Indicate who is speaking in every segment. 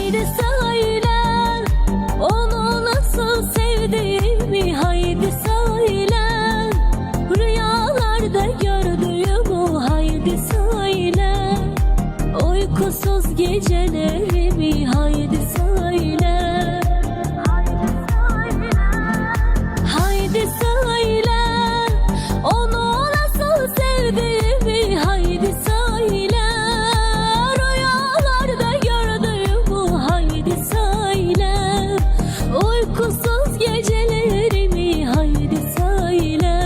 Speaker 1: Haydi söyle, onu nasıl sevdiğimi haydi söyle. Rüyalarda gördüğümü haydi söyle. Uykusuz gecelerimi haydi söyle. Haydi söyle, onu nasıl sevdiğimi haydi söyle. Rüyalarda gördüğümü haydi söyle. Uykusuz gecelerimi haydi söyle.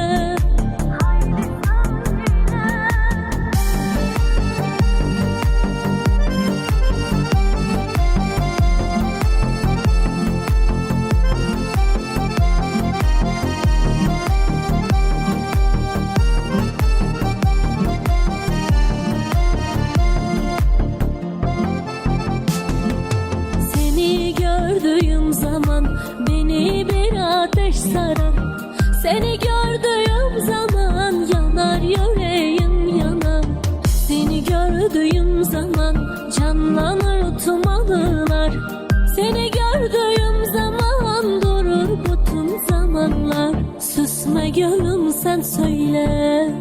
Speaker 1: Seni gördüğüm zaman beni bir ateş sarar. Seni gördüğüm zaman yanar yüreğim yanar. Seni gördüğüm zaman canlanır tüm anılar. Seni gördüğüm zaman durur bütün zamanlar. Susma gönlüm sen söyle.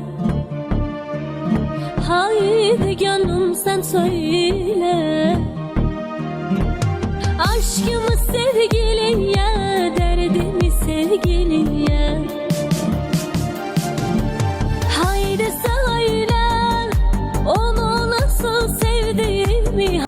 Speaker 1: Haydi gönlüm sen söyle. Aşkımız sevgi